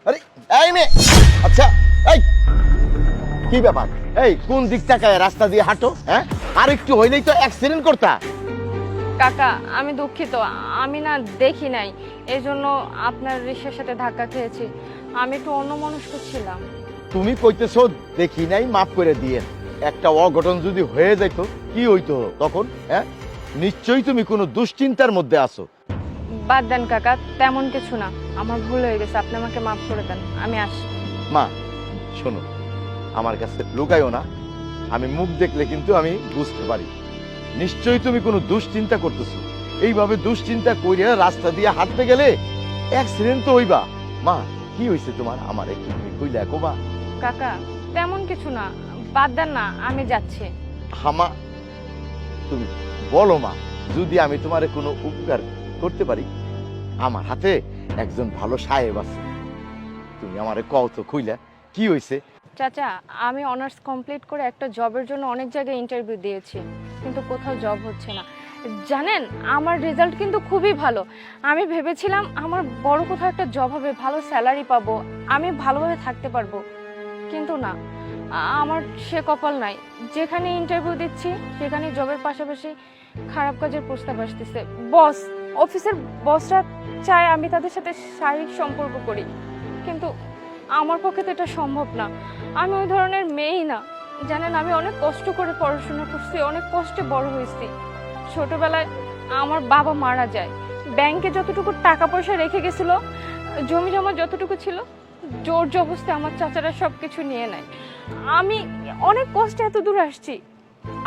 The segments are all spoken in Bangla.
আরে এই মেয়ে, আচ্ছা এই কি ব্যাপার? এই কোন দিক তাকায় রাস্তা দিয়ে হাঁটো? হ্যাঁ, আর একটু হইলেই তো অ্যাক্সিডেন্ট করতা। কাকা আমি দুঃখিত, আমি না দেখি নাই, এই জন্য আপনার রিক্সার সাথে ধাক্কা খেয়েছি। আমি একটু অন্যমনস্ক ছিলাম। তুমি কইতেছো দেখি নাই, মাফ করে দিয়ে। একটা অঘটন যদি হয়ে যেত কি হইতো তখন? হ্যাঁ, নিশ্চয়ই তুমি কোনো দুশ্চিন্তার মধ্যে আছো। বাদ দেন কাকা, তেমন কিছু না, আমার ভুল হয়ে গেছে, আপনি আমাকে মাফ করে দেন, আমি আসি। মা শোনো, আমার কাছে লুকাইও না, আমি মুখ দেখলে কিন্তু আমি বুঝতে পারি নিশ্চয়ই তুমি কোনো দুশ্চিন্তা করতেছো। এইভাবে দুশ্চিন্তা কইরা রাস্তা দিয়ে হাঁটতে গেলে অ্যাক্সিডেন্ট তো হইবা। মা কি হইছে তোমার? আমার একটু কইলা কোবা। কাকা তেমন কিছু না, বাদ দেন না, আমি যাচ্ছি। হামা তুমি বলো মা, যদি আমি তোমারে কোনো উপকার করতে পারি, আমার হাতে একজন ভালো সাহেব আছে, তুমি আমারে কও তো কইলা কি হইছে? চাচা আমি অনার্স কমপ্লিট করে একটা জবের জন্য অনেক জায়গায় ইন্টারভিউ দিয়েছি, কিন্তু কোথাও জব হচ্ছে না। জানেন আমার রেজাল্ট কিন্তু খুবই ভালো, আমি ভেবেছিলাম আমার বড় কোথাও একটা জব হবে, ভালো স্যালারি পাবো, আমি ভালোভাবে থাকতে পারবো, কিন্তু না, আমার সে কপাল নাই। যেখানে ইন্টারভিউ দিচ্ছি সেখানে জবের পাশাপাশি খারাপ কাজের প্রস্তাব আসতেছে। বস, অফিসের বসরা চায় আমি তাদের সাথে শারীরিক সম্পর্ক করি, কিন্তু আমার পক্ষে তো এটা সম্ভব না, আমি ওই ধরনের মেয়েই না। জানেন আমি অনেক কষ্ট করে পড়াশোনা করছি, অনেক কষ্টে বড় হয়েছি। ছোটবেলায় আমার বাবা মারা যায়, ব্যাংকে যতটুকু টাকা পয়সা রেখে গেছিল, জমি জমা যতটুকু ছিল, জোর জবরদস্তি আমার চাচারা সব কিছু নিয়ে নেয়। আমি অনেক কষ্টে এত দূর আসছি,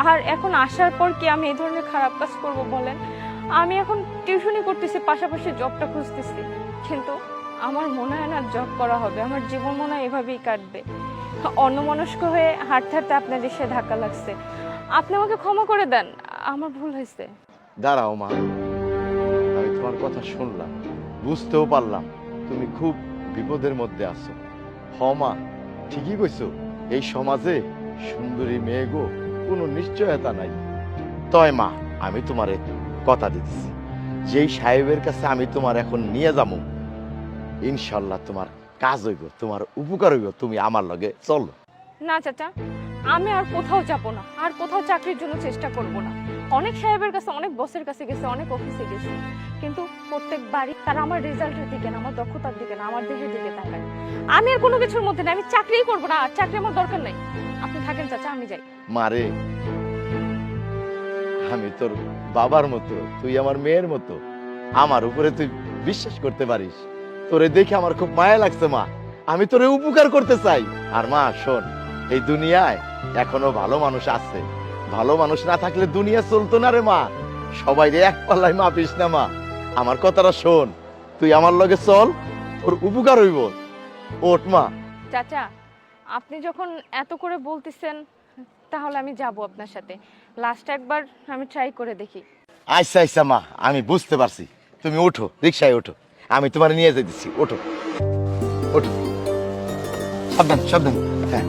আর এখন আসার পর কি আমি এই ধরনের খারাপ কাজ করব বলেন? আমি এখন টিউশনি করতেছি, পাশাপাশি জবটা খুঁজতেছি, কিন্তু আমার মনে হয় না জব করা হবে, আমার জীবন মনে হয় এভাবেই কাটবে। অন্যমনস্ক হয়ে হাঁটতে হাঁটতে আপনার এসে ধাক্কা লাগছে, আপনি আমাকে ক্ষমা করে দেন, আমার ভুল হয়েছে। দাঁড়াও মা, আমি তোমার কথা শুনলাম, বুঝতেও পারলাম তুমি খুব বিপদের মধ্যে আছো। হ মা, ঠিকই কইছো, এই সমাজে সুন্দরী মেয়ে গো কোনো নিশ্চয়তা নাই। তয় মা, আমি তোমারে কথা দিতেছি, যেই সাহেবের কাছে আমি তোমার এখন নিয়ে যাবো, ইনশাল্লাহ তোমার কাজ হইব, তোমার উপকার হইব, তুমি আমার লগে চলো। না চাচা, আমি আর কোথাও যাব না, আর কোথাও চাকরির জন্য চেষ্টা করব না। অনেক সাহেবের কাছে, অনেক বসের কাছে গেছে, অনেক অফিসে গেছে, কিন্তু প্রত্যেকবারই তারা আমার রেজাল্টের দিকে না, আমার দক্ষতার দিকে না, আমার দেহের দিকে তাকায়। আমি আর কোনো কিছুর মধ্যে না, আমি চাকরিই করব না, আর চাকরি আমার দরকার নাই। আপনি থাকেন চাচা, আমি যাই। মারে, আমি তোর বাবার মতো, তুই আমার মেয়ের মতো, আমার উপরে তুই বিশ্বাস করতে পারিস। তোরে দেখে আমার খুব মায়া লাগছে মা, আমি তোরে উপকার করতে চাই। আর মা শোন, এই দুনিয়ায় এখনো ভালো মানুষ আছে, ভালো মানুষ না থাকলে দুনিয়া চলতো না রে মা। সবাই রে এক পাল্লায় মাপিস না মা, আমার কথাটা শোন, তুই আমার লগে চল, তোর উপকার হইব। ওঠ মা। চাচা আপনি যখন এত করে বলতেছেন, তাহলে আমি যাব আপনার সাথে। লাস্ট একবার আমি ট্রাই করে দেখি। আচ্ছা আচ্ছা মা, আমি বুঝতে পারছি, তুমি ওঠো, রিক্সায় ওঠো, আমি তোমার নিয়ে যেতেছি, ওঠো ওঠো, সাবধান সাবধান। হ্যাঁ,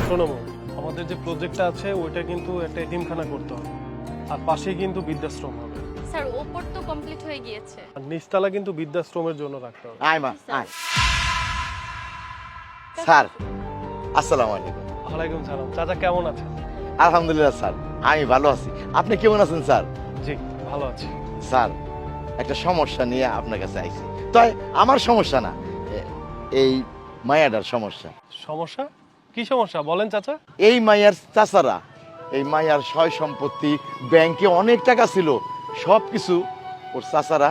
শোনো মা, আমাদের যে প্রজেক্টটা আছে ওইটা কিন্তু একটা এতিমখানা করতে হবে, আর পাশেই কিন্তু বৃদ্ধাশ্রম হবে, স্যার ওপর তো কমপ্লিট হয়ে গিয়েছে। আর নিচতলা কিন্তু বৃদ্ধাশ্রমের জন্য রাখতে হবে। আয় মা আয়। স্যার আসসালামু আলাইকুম। ওয়ালাইকুম সালাম। চাচা কেমন আছেন? আলহামদুলিল্লাহ স্যার, আমি ভালো আছি, আপনি কেমন আছেন স্যার? জি ভালো আছি। স্যার একটা সমস্যা নিয়ে আপনার কাছে আইছি, তাই আমার সমস্যা না, এই মায়াটার সমস্যা। সমস্যা? কি সমস্যা বলেন চাচা? এই মায়ার চাচারা, এই মায়ার সয় সম্পত্তি, ব্যাংকে অনেক টাকা ছিল, সব কিছু ওর চাচারা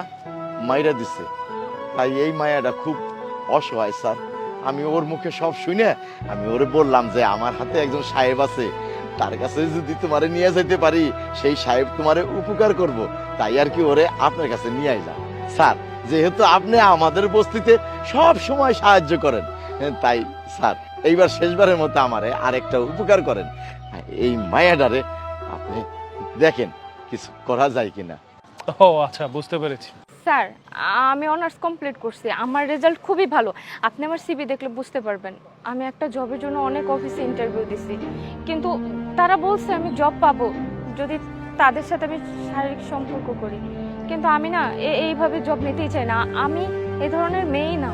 মাইরা দিছে। তাই এই মায়াটা খুব অসহায় স্যার। আমি ওর মুখে সব শুনে আমি ওরে বললাম যে আমার হাতে একজন সাহেব আছে, তার কাছে যদি তোমারে নিয়ে যেতে পারি, সেই সাহেব তোমারে উপকার করব, তাই আর কি ওরে আপনার কাছে নিয়ে আইলাম। স্যার যেহেতু আপনি আমাদের বস্তিতে সব সময় সাহায্য করেন, তাই স্যার এইবার শেষবারের মতো আমারে আরেকটা উপকার করেন, এই মায়াডারে আপনি দেখেন কিছু করা যায় কিনা। ও আচ্ছা, বুঝতে পেরেছি। স্যার আমি অনার্স কমপ্লিট করছি, আমার রেজাল্ট খুবই ভালো, আপনি আমার সিভি দেখলে বুঝতে পারবেন। আমি একটা জবের জন্য অনেক অফিসে ইন্টারভিউ দিছি, কিন্তু তারা বলছে আমি জব পাবো যদি তাদের সাথে আমি শারীরিক সম্পর্ক করি, কিন্তু আমি না এইভাবে জব নিতেই চাই না। আমি এই ধরনের মেয়েই না।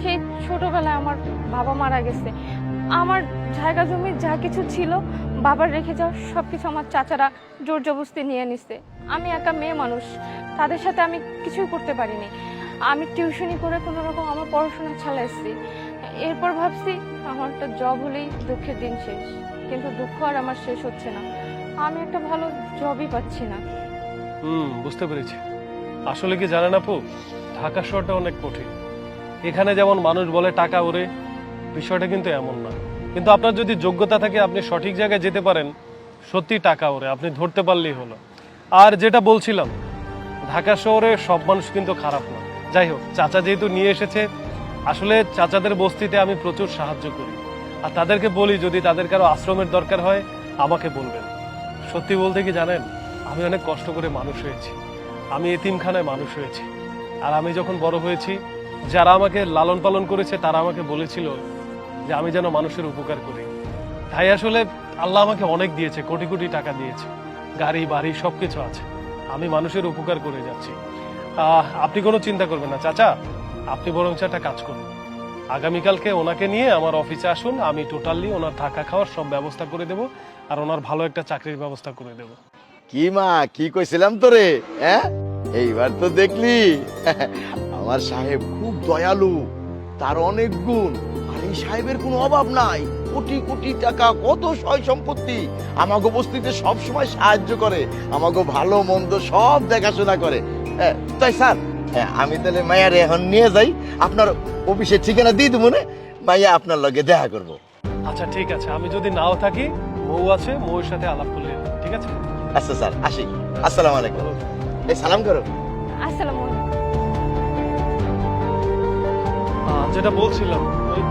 সেই ছোটবেলায় আমার বাবা মারা গেছে, আমার জায়গা জমি যা কিছু ছিল বাবার রেখে যাওয়া সব কিছু আমার চাচারা জোর জবরদস্তি নিয়ে নিছে। আমি একা মেয়ে মানুষ, তাদের সাথে আমি কিছুই করতে পারিনি। আমি টিউশনি করে কোনো রকম আমার পড়াশোনা চালাইছি। এরপর ভাবছি আমার একটা জব হলেই দুঃখের দিন শেষ, কিন্তু দুঃখ আর আমার শেষ হচ্ছে না। আমি একটা ভালো জবই পাচ্ছি না। বুঝতে পেরেছি। আসলে কি জানেন আপু, ঢাকা শহরটা অনেক কঠিন। এখানে যেমন মানুষ বলে টাকা ওরে, বিষয়টা কিন্তু এমন না। কিন্তু আপনার যদি যোগ্যতা থাকে, আপনি সঠিক জায়গায় যেতে পারেন, সত্যি টাকা ওরে, আপনি ধরতে পারলেই হলো। আর যেটা বলছিলাম, ঢাকা শহরে সব মানুষ কিন্তু খারাপ না। যাই হোক, চাচা যেহেতু নিয়ে এসেছে, আসলে চাচাদের বস্তিতে আমি প্রচুর সাহায্য করি। আর তাদেরকে বলি যদি তাদের কারো আশ্রমের দরকার হয় আমাকে বলবেন। সত্যি বলতে কি জানেন, আমি অনেক কষ্ট করে মানুষ হয়েছি। আমি এতিমখানায় মানুষ হয়েছি। আর আমি যখন বড় হয়েছি, যারা আমাকে লালন পালন করেছে তারা আমাকে বলেছিল যে আমি যেন মানুষের উপকার করি। তাই আসলে আল্লাহ আমাকে অনেক দিয়েছে, কোটি কোটি টাকা দিয়েছে, গাড়ি বাড়ি সবকিছু আছে। আমি মানুষের উপকার করে যাচ্ছি। আপনি কোনো চিন্তা করবেন না চাচা, আপনি বরং একটা কাজ করুন, আগামীকালকে ওনাকে নিয়ে আমার অফিসে আসুন। আমি টোটালি ওনার থাকা খাওয়ার সব ব্যবস্থা করে দেব, আর ওনার ভালো একটা চাকরির ব্যবস্থা করে দেব। কি মা, কি কইছিলাম তোরে? হ্যাঁ, এইবার তো দেখলি আমার সাহেব খুব দয়ালু, তার অনেক গুণ। আর এই সাহেবের কোনো অভাব নাই, কোটি কোটি টাকা, কত সয় সম্পত্তি। আমাকে বস্তিতে সব সময় সাহায্য করে, আমাকে ভালো মন্দ সব দেখাশোনা করে। তাই স্যার, আমি তাহলে মায়ারে এখন নিয়ে যাই, আপনার অফিসের ঠিকানা দিয়ে দেবো না, মাইয়া আপনার লগে দেখা করব। আচ্ছা ঠিক আছে, আমি যদি নাও থাকি, বউ আছে, বউয়ের সাথে আলাপ করলে ঠিক আছে। আচ্ছা স্যার, আসি। আসসালামু আলাইকুম। এই সালাম করো। আসসালামু আলাইকুম। যেটা বলছিলাম, ওই